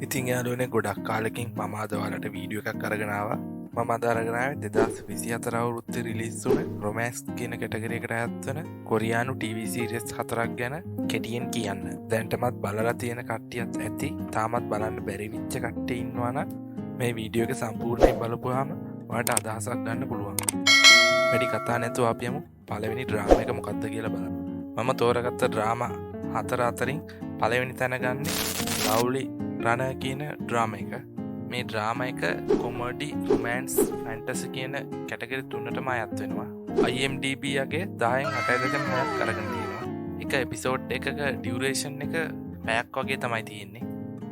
ඉතින් යාළුවනේ ගොඩක් කාලෙකින් මම අද ඔයාලට වීඩියෝ එකක් අරගෙන ආවා. මම අද අරගෙන ආවේ 2024 අවුරුද්දේ රිලීස් වුණ රොමෑන්ස් කියන කැටගරි එකට අයත් වෙන කොරියානු ටීවී සීරීස් 4ක් ගැන කෙටියෙන් කියන්න. දැන්ටමත් බලලා තියෙන කට්ටියත් ඇති. තාමත් බලන්න බැරි වෙච්ච කට්ටිය ඉන්නවා නම් මේ වීඩියෝ එක සම්පූර්ණයෙන් බලපුවාම ඔයාලට අදහසක් ගන්න පුළුවන්. වැඩි කතා නැතුව අපි යමු පළවෙනි ඩ්‍රාමා එක මොකක්ද කියලා බලන්න. මම තෝරගත්ත ඩ්‍රාමා 4 අතරින් පළවෙනි තැන ගන්නේ ලව්ලි රණ කියන ඩ්‍රාමා එක. මේ ඩ්‍රාමා එක කොමඩි, රොමෑන්ස්, ෆැන්ටසි කියන කැටගරි තුනටම අයත් වෙනවා. IMDb යගේ 10න් 8.6ක් අරගෙන තියෙනවා. එක එපිසෝඩ් එකක ඩියුරේෂන් එක පැයක් වගේ තමයි තියෙන්නේ.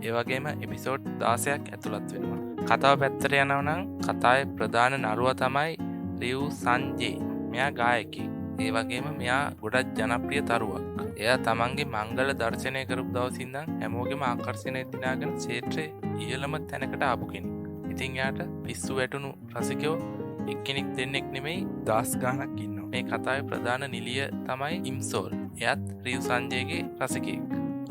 ඒ වගේම එපිසෝඩ් 16ක් ඇතුළත් වෙනවා. කතාව පැත්තට යනවා නම් කතාවේ ප්‍රධාන නළුවා තමයි රියු සංජේ. මෙයා ගායකයෙක්. ඒ වගේම මෙයා ගොඩක් ජනප්‍රිය තරුවක්. එයා තමන්ගේ මංගල දර්ශනය කරපු දවසින් ඉඳන් හැමෝගෙම ආකර්ෂණය දිනාගෙන ක්ෂේත්‍රයේ ඉහළම තැනකට ආපු කෙනෙක්. ඉතින් එයාට පිස්සු වැටුණු රසිකයෝ එක්කෙනෙක් දෙන්නෙක් නෙමෙයි දහස් ගාණක් ඉන්නවා. මේ කතාවේ ප්‍රධාන නිළිය තමයි ඉම්සෝල්. එයාත් රියු සංජේගේ රසිකයෙක්.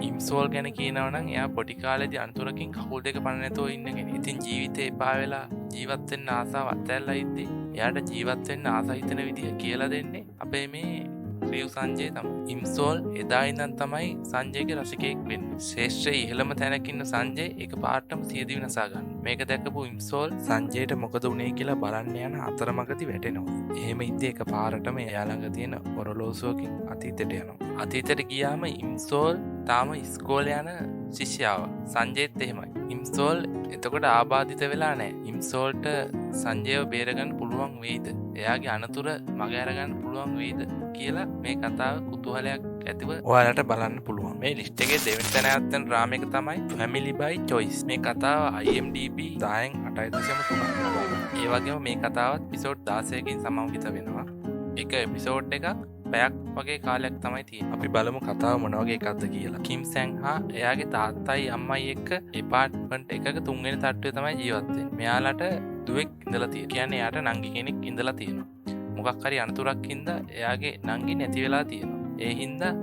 ඉම්සෝල් ගැන කියනවා නම් එයා පොඩි කාලේදී අනතුරකින් කකුල් දෙක පණ නැතුව ඉන්න කෙනෙක්. ඉතින් ජීවිතේ එපා වෙලා ජීවත් වෙන්න ආසාව අත්හැරලා ඉද්දි එයාට ජීවත් වෙන්න ආස හිතෙන විදිහ කියලා දෙන්නේ අපේ මේ රියු සංජේ තමයි. ඉම්සෝල් එදා ඉඳන් තමයි සංජේගේ රසිකයෙක් වෙන්නේ. ශ්‍රේෂ්ඨ ඉහළම තැනක ඉන්න සංජේ එකපාරටම සියදිවි නසා ගන්නවා. මේක දැකපු ඉම්සෝල් සංජේට මොකද වුනේ කියලා බලන්න යන අතරමඟදී වැටෙනවා. එහෙම ඉද්දී එකපාරටම එයා ළඟ තියෙන ඔරලෝසුවකින් අතීතයට යනවා. අතීතයට ගියාම ඉම්සෝල් තාම ඉස්කෝලේ යන ශිෂ්‍යාවක්. සංජේත් එහෙමයි. ඉම්සෝල් එතකොට ආබාධිත වෙලා නැහැ. ඉම්සෝල්ට සංජයව බේරගන්න පුළුවන් වෙයිද? එයාගේ අනතුර මග අරගන්න පුළුවන් වෙයිද කියලා මේ කතාව කුතුහලයක් ඇතිව ඔයාලට බලන්න පුළුවන්. මේ ලිස්ට් එකේ දෙවෙනි තැන ඇත්තන් ඩ්‍රාමා එක තමයි Family by Choice. මේ කතාව IMDb 10න් 8.3. ඒ වගේම මේ කතාවත් එපිසෝඩ් 16කින් සමන්විත වෙනවා. එක එපිසෝඩ් එකක් පැයක් වගේ කාලයක් තමයි තියෙන්නේ. අපි බලමු කතාව මොන වගේ එකක්ද කියලා. කිම් සැන් හා එයාගේ තාත්තයි අම්මයි එක්ක එපාර්ට්මන්ට් එකක තුන්වෙනි තට්ටුවේ තමයි ජීවත් වෙන්නේ. මෙයාලට දුවෙක් ඉඳලා තියෙනවා. කියන්නේ එයාට නංගි කෙනෙක් ඉඳලා තියෙනවා. මොකක් හරි අනතුරක් හින්දා එයාගේ නංගි නැති වෙලා තියෙනවා. ඒ හින්දා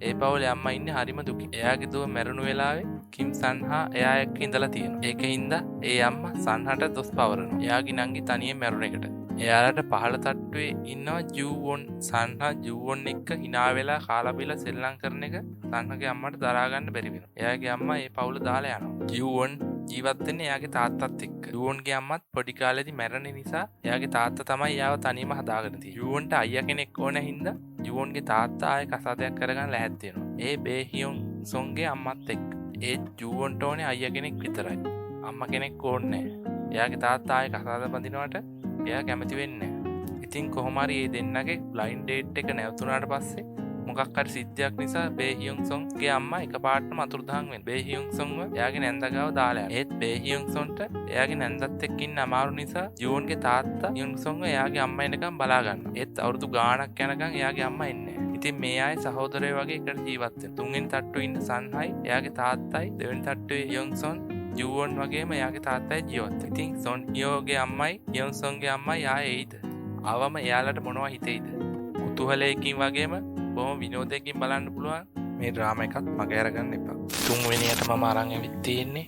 ඒ පවුලේ අම්මා ඉන්නේ හරිම දුකයි. එයාගේ දුව මැරුණු වෙලාවේ කිම් සන් හා එයා එක්ක ඉඳලා තියෙනවා. ඒක හින්දා ඒ අම්මා සන්හට දොස් පවරනවා. එයාගේ නංගි තනියෙන් මැරුණ එකට. එයාලට පහළ තට්ටුවේ ඉන්නවා ජූවොන්. සන්හා ජූවොන් එක්ක hina වෙලා කාලා බීලා සෙල්ලම් කරන එක සන්හගේ අම්මට දරා ගන්න බැරි වෙනවා. එයාගේ අම්මා ඒ පවුල දාලා යනවා. ජූවොන් ජීවත් වෙන්නේ එයාගේ තාත්තත් එක්ක. ජූවොන්ගේ අම්මත් පොඩි කාලේදී මැරෙන නිසා එයාගේ තාත්තා තමයි එයාව තනියම හදාගෙන තියෙන්නේ. ජූවොන්ට අයියා කෙනෙක් ඕන හින්දා ජූවොන්ගේ තාත්තා ආයේ කසාදයක් කරගන්න ලෑස්ති වෙනවා. ඒ බේහියොන් සොන්ගේ අම්මත් එක්ක. ඒ ජූවොන්ට ඕනේ අයියා කෙනෙක් විතරයි. අම්මා කෙනෙක් ඕනේ නැහැ. එයාගේ තාත්තා ආයේ කසාද බඳිනවට එයා කැමති වෙන්නේ නැහැ. ඉතින් කොහොම හරි මේ දෙන්නගේ බ්ලයින්ඩ් ඩේට් එක නැවතුනාට පස්සේ මොකක් හරි සිද්ධියක් නිසා බේහියොන් සොන්ගේ අම්මා එකපාරටම අතුරුදහන් වෙනවා. බේහියොන් සොන්ව එයාගේ නැන්දා ගාව දාලා යනවා. ඒත් බේහියොන් සොන්ට එයාගේ නැන්දත් එක්ක ඉන්න අමාරු නිසා ජූවොන්ගේ තාත්තා යොන් සොන්ව එයාගේ අම්මා එනකම් බලා ගන්නවා. ඒත් අවුරුදු ගාණක් යනකම් එයාගේ අම්මා එන්නේ නැහැ. ඉතින් මේ අය සහෝදරයෝ වගේ එකට ජීවත් වෙනවා. තුන්වෙනි තට්ටුවේ ඉන්න සන්හයි එයාගේ තාත්තයි, දෙවෙනි තට්ටුවේ යොන් සොන් ජූවොන් වගේම එයාගේ තාත්තයි ජීවත් වෙනවා. ඉතින් සොන් හියෝගේ අම්මයි යොන් සොන්ගේ අම්මයි ආයේ එයිද? ආවම එයාලට මොනවා හිතෙයිද? කුතුහලයකින් වගේම බොහොම විනෝදයකින් බලන්න පුළුවන් මේ ඩ්‍රාමා එකත් මගේ අරගන්න එපා. තුන්වෙනියට මම අරන් ඇවිත් තියෙන්නේ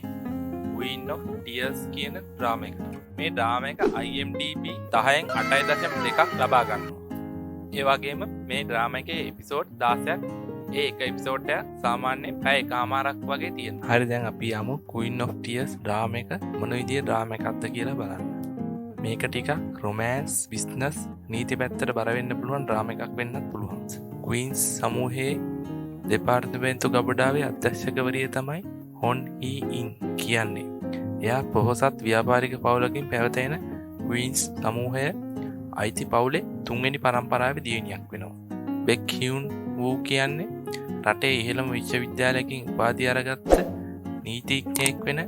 Queen of Tears කියන ඩ්‍රාමා එක. මේ ඩ්‍රාමා එක IMDb 10න් 8.2ක් ලබා ගන්නවා. ඒ වගේම මේ ඩ්‍රාමා එකේ එපිසෝඩ් 16ක් ඒ එක එපිසෝඩ් එක සාමාන්‍යයෙන් පැය එකමාරක් වගේ තියෙනවා. හරි දැන් අපි යමු Queen of Tears ඩ්‍රාමා එක මොන විදිහේ ඩ්‍රාමා එකක්ද කියලා බලන්න. මේක ටිකක් රොමෑන්ස්, බිස්නස්, නීති පැත්තට බර වෙන්න පුළුවන් ඩ්‍රාමා එකක් වෙන්නත් පුළුවන්. ක්වීන්ස් සමූහයේ දෙපාර්තමේන්තු ගබඩාවේ අධ්‍යක්ෂකවරිය තමයි හොන් හී ඉන් කියන්නේ. එයා පොහොසත් ව්‍යාපාරික පවුලකින් පැවතෙන ක්වීන්ස් සමූහය අයිති පවුලේ තුන්වෙනි පරම්පරාවේ දියණියක් වෙනවා. බෙක් හියුන් වූ කියන්නේ රටේ ඉහළම විශ්වවිද්‍යාලයකින් උපාධිය අරගත්ත නීතිඥයෙක් වෙන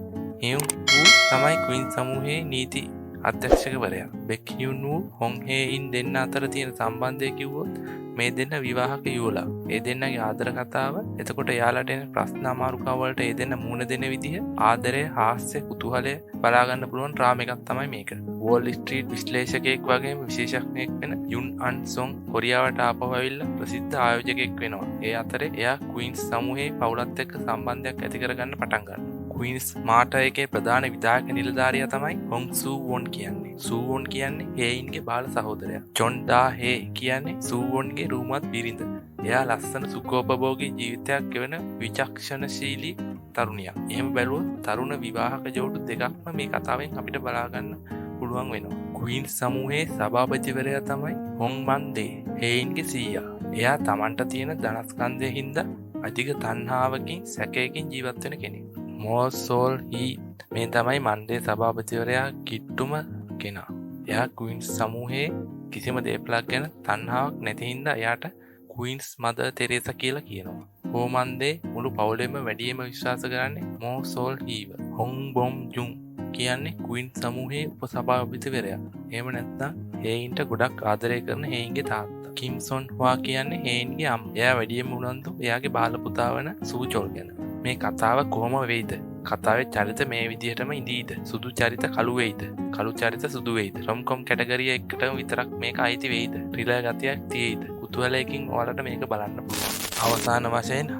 හියුන් වූ තමයි ක්වීන්ස් සමූහයේ නීති අධ්‍යක්ෂකවරයා. බෙක් හියුන් වූ හොන් හේ ඉන් දෙන්න අතර තියෙන සම්බන්ධය කිව්වොත් මේ දෙන්න විවාහක යුවලා. ඒ දෙන්නගේ ආදර කතාව. එතකොට යාලට එන ප්‍රශ්න අමාරුකම් වලට ඒ දෙන්න මුහුණ දෙන විදිහ ආදරය, හාස්‍ය, කුතුහලය බලා ගන්න පුළුවන් ඩ්‍රාමා එකක් තමයි මේක. වෝල් ස්ට්‍රීට් විශ්ලේෂකයෙක් වගේම විශේෂඥයෙක් වෙන යුන් අන් සොන් කොරියාවට ආපහු ඇවිල්ලා ප්‍රසිද්ධ ආයෝජකයෙක් වෙනවා. ඒ අතරේ එයා ක්වීන්ස් සමූහයේ පවුලත් එක්ක සම්බන්ධයක් ඇති කරගන්න පටන් ගන්නවා. ක්වීන්ස් මාට එකේ ප්‍රධාන විධායක නිලධාරියා තමයි හොන් සූවොන් කියන්නේ. සූවොන් කියන්නේ හේයින්ගේ බාල සහෝදරයා. ජොන් ඩා හේ කියන්නේ සූවොන්ගේ රූමත් බිරිඳ. එයා ලස්සන සුඛෝපභෝගී ජීවිතයක් ගෙවන විචක්ෂණශීලී තරුණියක්. එහෙම බැලුවොත් තරුණ විවාහක ජෝඩු දෙකක්ම මේ කතාවෙන් අපිට බලා ගන්න පුළුවන් වෙනවා. ක්වීන්ස් සමූහයේ සභාපතිවරයා තමයි හොන් මන්දේ, හේයින්ගේ සීයා. එයා Tamanට තියෙන ධනස්කන්ධය හින්දා අධික තණ්හාවකින් සැකයකින් ජීවත් වෙන කෙනෙක්. මොසෝල් හී මේ තමයි මන්දේ සභාපතිවරයා කිට්ටුම කෙනා. එයා ක්වීන්ස් සමූහයේ කිසිම දෙයක්ලක් ගැන තණ්හාවක් නැති හින්දා එයාට ක්වීන්ස් මදර් තෙරේසා කියලා කියනවා. හෝමන්දේ මුළු පවුලෙම වැඩිම විශ්වාස කරන්නේ මොසෝල් හීව. හොන් බොම් ජුන් කියන්නේ ක්වීන්ස් සමූහයේ උපසභාපතිවරයා. එහෙම නැත්නම් හේයින්ට ගොඩක් ආදරය කරන හේයින්ගේ තාත්තා. කිම්සොන් හුවා කියන්නේ හේයින්ගේ අම්මා. එයා වැඩිම උනන්දු එයාගේ බාල පුතා වන සූචොල් ගැන. මේ කතාව කොහොම වෙයිද? කතාවේ චරිත මේ විදිහටම ඉඳීද? සුදු චරිත කළු වෙයිද? කළු චරිත සුදු වෙයිද? රොම්කොම් කැටගරිය එකටම විතරක් මේක අයිති වෙයිද? ත්‍රිලර් ගතියක් තියෙයිද? කුතුහලයකින් ඔයාලට මේක බලන්න පුළුවන්. අවසාන වශයෙන්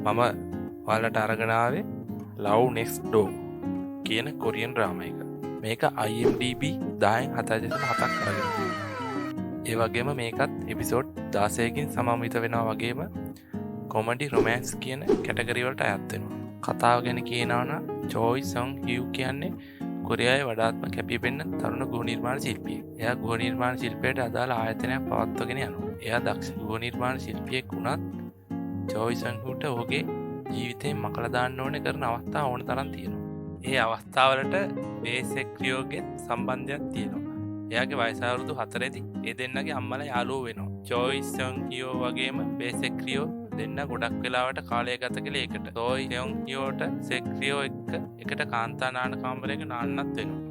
මම ඔයාලට අරගෙන ආවේ Love Next Door කියන කොරියන් ඩ්‍රාමා එක. මේක IMDb 10න් 7.7ක් අරගෙන තියෙනවා. ඒ වගේම මේකත් එපිසෝඩ් 16කින් සමන්විත වෙනවා වගේම කොමඩි රොමෑන්ස් කියන කැටගරි වලට අයත් වෙනවා. කතාව ගැන කියනවා නම් චෝයි සොන් හියු කියන්නේ කොරියාවේ වඩාත්ම කැපිපෙනෙන තරුණ ගෘහ නිර්මාණ ශිල්පියෙක්. එයා ගෘහ නිර්මාණ ශිල්පයට අදාළ ආයතනයක් පවත්වාගෙන යනවා. එයා දක්ෂ ගෘහ නිර්මාණ ශිල්පියෙක් වුණත් චෝයි සොන් හුට ඔහුගේ ජීවිතේ මකලා දාන්න ඕනේ කරන අවස්ථා ඕන තරම් තියෙනවා. ඒ අවස්ථාවලට බේසෙක්රියෝගේ සම්බන්ධයක් තියෙනවා. එයාගේ වයස අවුරුදු 4දී ඒ දෙන්නගේ අම්මලා යාළුවෝ වෙනවා. චෝයි සොන් හියෝ වගේම බේසෙක්රියෝ දෙන්න ගොඩක් වෙලාවට කාලය ගත කළේ එකට. චෝයි සොන් හියෝට සෙක්රියෝ එකට කාන්තා නාන කාමරයක නාන්නත් වෙනවා.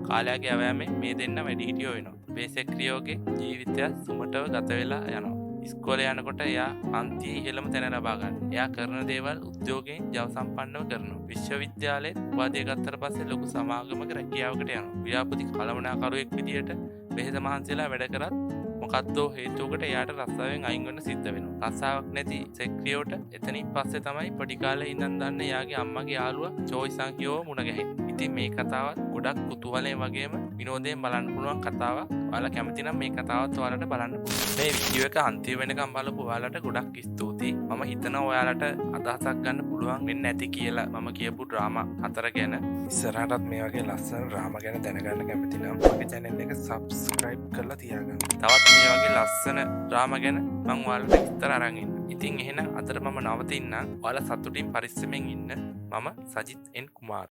කාලයගේ අවෑමෙන් මේ දෙන්න වැඩිහිටියෝ වෙනවා. බේසෙක්රියෝගේ ජීවිතය සුමටව ගත වෙලා යනවා. ඉස්කෝලේ යනකොට එයා අන්තියේ ඉහළම තැන ලබා ගන්නවා. එයා කරන දේවල් උද්‍යෝගයෙන් ජව සම්පන්නව කරනවා. විශ්වවිද්‍යාලයේ උපාධිය ගත්තට පස්සේ ලොකු සමාගමක රැකියාවකට යනවා. ව්‍යාපෘති කළමනාකරුවෙක් විදියට බෙහෙත මහන්සියලා වැඩ කරත් මොකද්දෝ හේතුවකට එයාට රස්සාවෙන් අයින් වෙන්න සිද්ධ වෙනවා. රස්සාවක් නැති සෙක්‍රියෝට එතනින් පස්සේ තමයි පොඩි කාලේ ඉඳන් දන්න එයාගේ අම්මගේ යාළුවා චෝයි සංකියෝ මුණ ගැහෙන්නේ. ඉතින් මේ කතාවත් ගොඩක් කුතුහලයෙන් වගේම විනෝදයෙන් බලන්න පුළුවන් කතාවක්. ඔයාලා කැමති නම් මේ කතාවත් ඔයාලට බලන්න පුළුවන්. මේ වීඩියෝ එක අන්තිම වෙනකම් බලපු ඔයාලට ගොඩක් ස්තුතියි. මම හිතනවා ඔයාලට අදහසක් ගන්න පුළුවන් වෙන්න ඇති කියලා මම කියපු ඩ්‍රාමා 4 ගැන. ඉස්සරහටත් මේ වගේ ලස්සන ඩ්‍රාමා ගැන දැනගන්න කැමති නම් මගේ channel එක subscribe කරලා තියාගන්න. තවත් මේ වගේ ලස්සන ඩ්‍රාමා ගැන මම ඔයාලට විස්තර අරන් එන්න. ඉතින් එහෙනම් අදට මම නවතින්නම්. ඔයාලා සතුටින් පරිස්සමෙන් ඉන්න. මම සජිත් එන් කුමාර්.